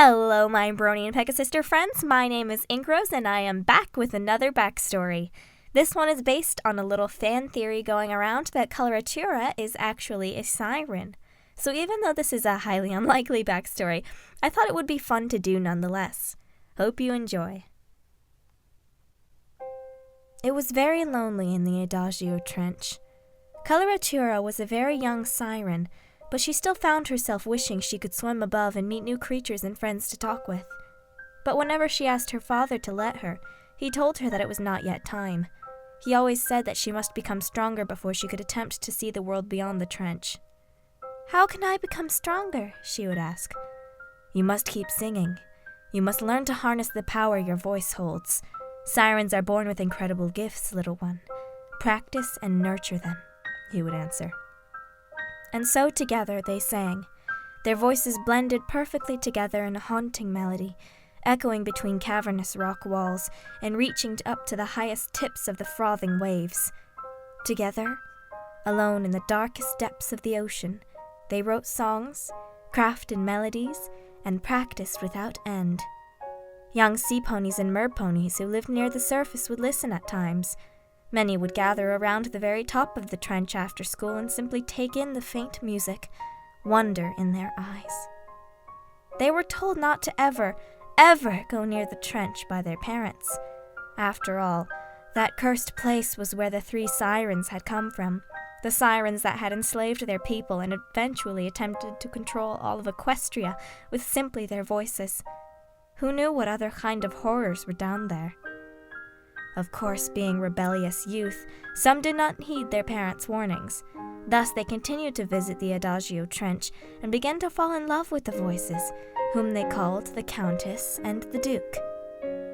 Hello, my Brony and Pegasister friends. My name is Inkros, and I am back with another backstory. This one is based on a little fan theory going around that Coloratura is actually a siren. So even though this is a highly unlikely backstory, I thought it would be fun to do nonetheless. Hope you enjoy. It was very lonely in the Adagio Trench. Coloratura was a very young siren, but she still found herself wishing she could swim above and meet new creatures and friends to talk with. But whenever she asked her father to let her, he told her that it was not yet time. He always said that she must become stronger before she could attempt to see the world beyond the trench. "How can I become stronger?" she would ask. "You must keep singing. You must learn to harness the power your voice holds. Sirens are born with incredible gifts, little one. Practice and nurture them," he would answer. And so together they sang. Their voices blended perfectly together in a haunting melody, echoing between cavernous rock walls and reaching up to the highest tips of the frothing waves. Together, alone in the darkest depths of the ocean, they wrote songs, crafted melodies, and practiced without end. Young sea ponies and mer ponies who lived near the surface would listen at times. Many would gather around the very top of the trench after school and simply take in the faint music, wonder in their eyes. They were told not to ever go near the trench by their parents. After all, that cursed place was where the three sirens had come from, the sirens that had enslaved their people and eventually attempted to control all of Equestria with simply their voices. Who knew what other kind of horrors were down there? Of course, being rebellious youth, some did not heed their parents' warnings. Thus, they continued to visit the Adagio Trench and began to fall in love with the voices, whom they called the Countess and the Duke.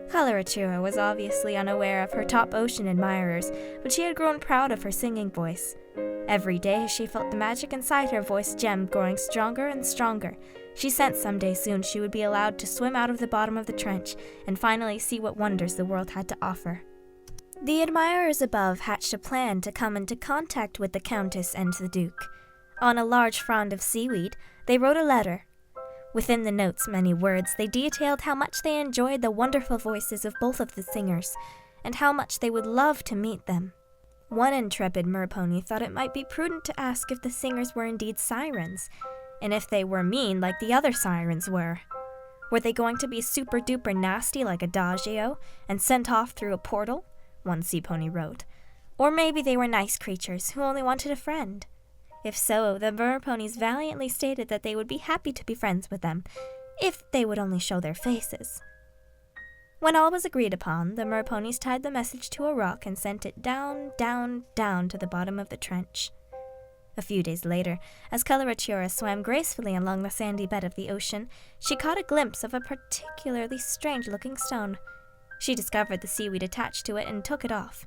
Coloratura was obviously unaware of her top ocean admirers, but she had grown proud of her singing voice. Every day, she felt the magic inside her voice gem growing stronger and stronger. She sensed someday soon she would be allowed to swim out of the bottom of the trench and finally see what wonders the world had to offer. The admirers above hatched a plan to come into contact with the Countess and the Duke. On a large frond of seaweed, they wrote a letter. Within the note's many words, they detailed how much they enjoyed the wonderful voices of both of the singers, and how much they would love to meet them. One intrepid merpony thought it might be prudent to ask if the singers were indeed sirens, and if they were mean like the other sirens were. Were they going to be super-duper nasty like Adagio and sent off through a portal? One sea pony wrote. Or maybe they were nice creatures who only wanted a friend. If so, the merponies valiantly stated that they would be happy to be friends with them, if they would only show their faces. When all was agreed upon, the merponies tied the message to a rock and sent it down, down, down to the bottom of the trench. A few days later, as Coloratura swam gracefully along the sandy bed of the ocean, she caught a glimpse of a particularly strange-looking stone. She discovered the seaweed attached to it and took it off.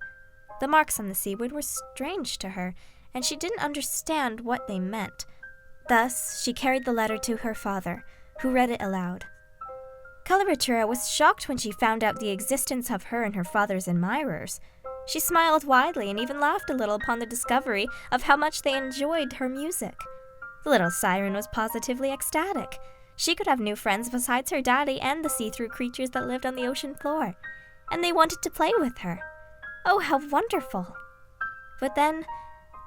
The marks on the seaweed were strange to her, and she didn't understand what they meant. Thus, she carried the letter to her father, who read it aloud. Coloratura was shocked when she found out the existence of her and her father's admirers. She smiled widely and even laughed a little upon the discovery of how much they enjoyed her music. The little siren was positively ecstatic. She could have new friends besides her daddy and the see-through creatures that lived on the ocean floor, and they wanted to play with her. Oh, how wonderful! But then,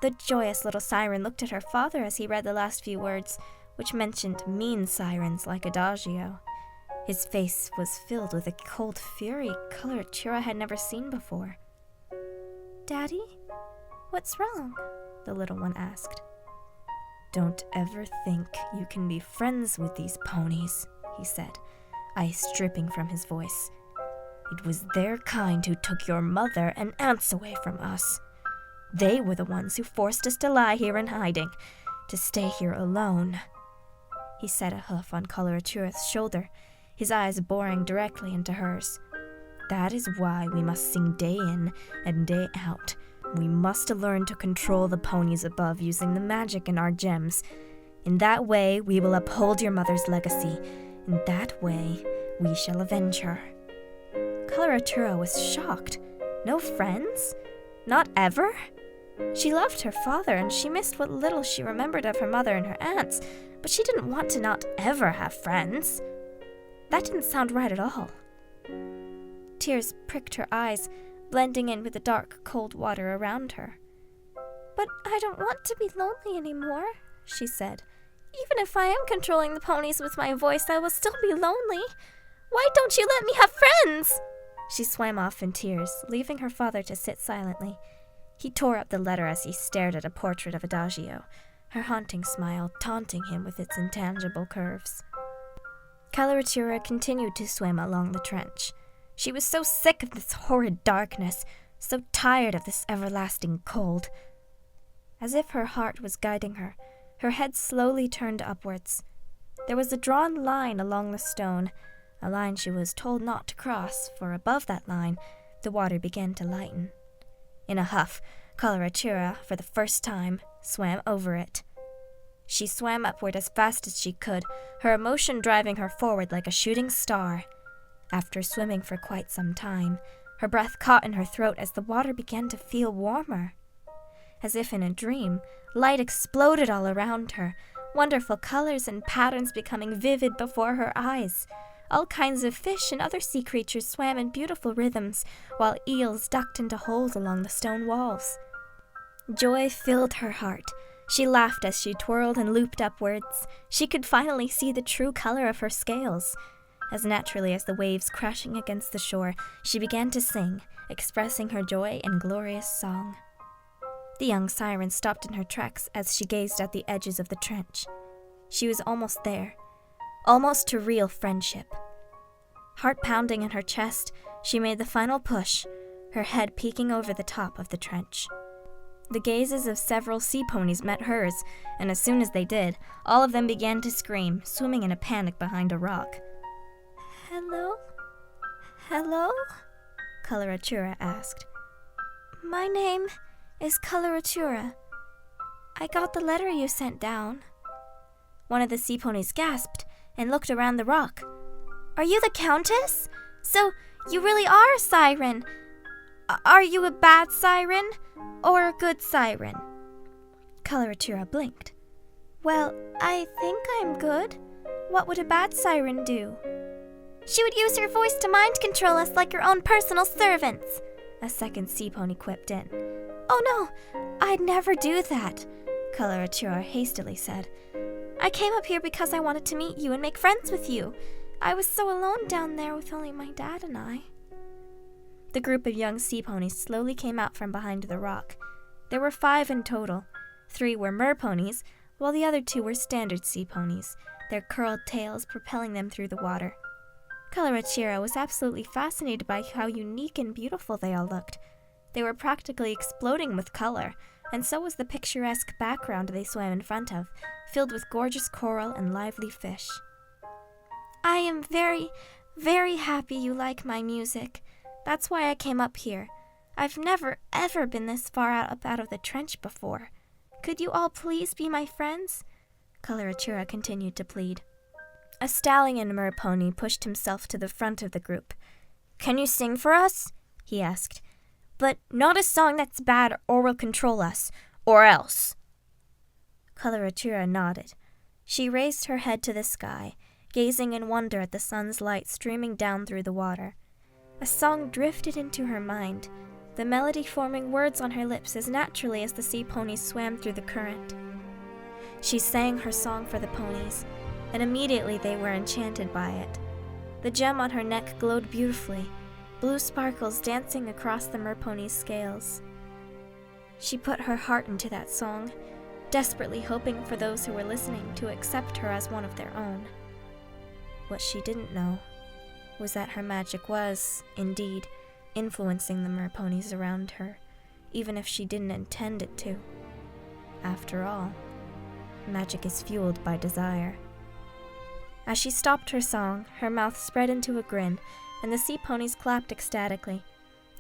the joyous little siren looked at her father as he read the last few words, which mentioned mean sirens like Adagio. His face was filled with a cold fury Coloratura had never seen before. "Daddy, what's wrong?" the little one asked. "Don't ever think you can be friends with these ponies," he said, ice dripping from his voice. "It was their kind who took your mother and aunts away from us. They were the ones who forced us to lie here in hiding, to stay here alone." He set a hoof on Coloratura's shoulder, his eyes boring directly into hers. "That is why we must sing day in and day out. We must learn to control the ponies above using the magic in our gems. In that way, we will uphold your mother's legacy. In that way, we shall avenge her." Coloratura was shocked. No friends? Not ever? She loved her father, and she missed what little she remembered of her mother and her aunts, but she didn't want to not ever have friends. That didn't sound right at all. Tears pricked her eyes, blending in with the dark, cold water around her. But I don't want to be lonely anymore, she said. Even if I am controlling the ponies with my voice, I will still be lonely. Why don't you let me have friends? She swam off in tears, leaving her father to sit silently. He tore up the letter as he stared at a portrait of Adagio, her haunting smile taunting him with its intangible curves. Coloratura continued to swim along the trench. She was so sick of this horrid darkness, so tired of this everlasting cold. As if her heart was guiding her, her head slowly turned upwards. There was a drawn line along the stone, a line she was told not to cross, for above that line, the water began to lighten. In a huff, Coloratura, for the first time, swam over it. She swam upward as fast as she could, her emotion driving her forward like a shooting star. After swimming for quite some time, her breath caught in her throat as the water began to feel warmer. As if in a dream, light exploded all around her, wonderful colors and patterns becoming vivid before her eyes. All kinds of fish and other sea creatures swam in beautiful rhythms, while eels ducked into holes along the stone walls. Joy filled her heart. She laughed as she twirled and looped upwards. She could finally see the true color of her scales. As naturally as the waves crashing against the shore, she began to sing, expressing her joy in glorious song. The young siren stopped in her tracks as she gazed at the edges of the trench. She was almost there, almost to real friendship. Heart pounding in her chest, she made the final push, her head peeking over the top of the trench. The gazes of several sea ponies met hers, and as soon as they did, all of them began to scream, swimming in a panic behind a rock. "Hello? Hello?" Coloratura asked. "My name is Coloratura. I got the letter you sent down." One of the sea ponies gasped and looked around the rock. "Are you the Countess? So you really are a siren. Are you a bad siren or a good siren?" Coloratura blinked. "Well, I think I'm good. What would a bad siren do?" "She would use her voice to mind control us like your own personal servants," a second sea pony quipped in. "Oh no, I'd never do that," Coloratura hastily said. "I came up here because I wanted to meet you and make friends with you. I was so alone down there with only my dad and I." The group of young sea ponies slowly came out from behind the rock. There were 5 in total. 3 were mer ponies, while the other 2 were standard sea ponies, their curled tails propelling them through the water. Coloratura was absolutely fascinated by how unique and beautiful they all looked. They were practically exploding with color, and so was the picturesque background they swam in front of, filled with gorgeous coral and lively fish. "I am very, very happy you like my music. That's why I came up here. I've never, ever been this far up out of the trench before. Could you all please be my friends?" Coloratura continued to plead. A stallion mer pony pushed himself to the front of the group. "Can you sing for us?" he asked. "But not a song that's bad or will control us, or else." Coloratura nodded. She raised her head to the sky, gazing in wonder at the sun's light streaming down through the water. A song drifted into her mind, the melody forming words on her lips as naturally as the sea ponies swam through the current. She sang her song for the ponies, and immediately they were enchanted by it. The gem on her neck glowed beautifully, blue sparkles dancing across the merpony's scales. She put her heart into that song, desperately hoping for those who were listening to accept her as one of their own. What she didn't know was that her magic was, indeed, influencing the merponies around her, even if she didn't intend it to. After all, magic is fueled by desire. As she stopped her song, her mouth spread into a grin, and the sea ponies clapped ecstatically.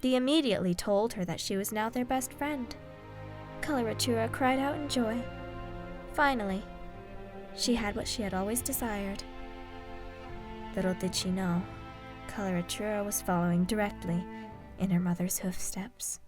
They immediately told her that she was now their best friend. Coloratura cried out in joy. Finally, she had what she had always desired. Little did she know, Coloratura was following directly in her mother's hoofsteps.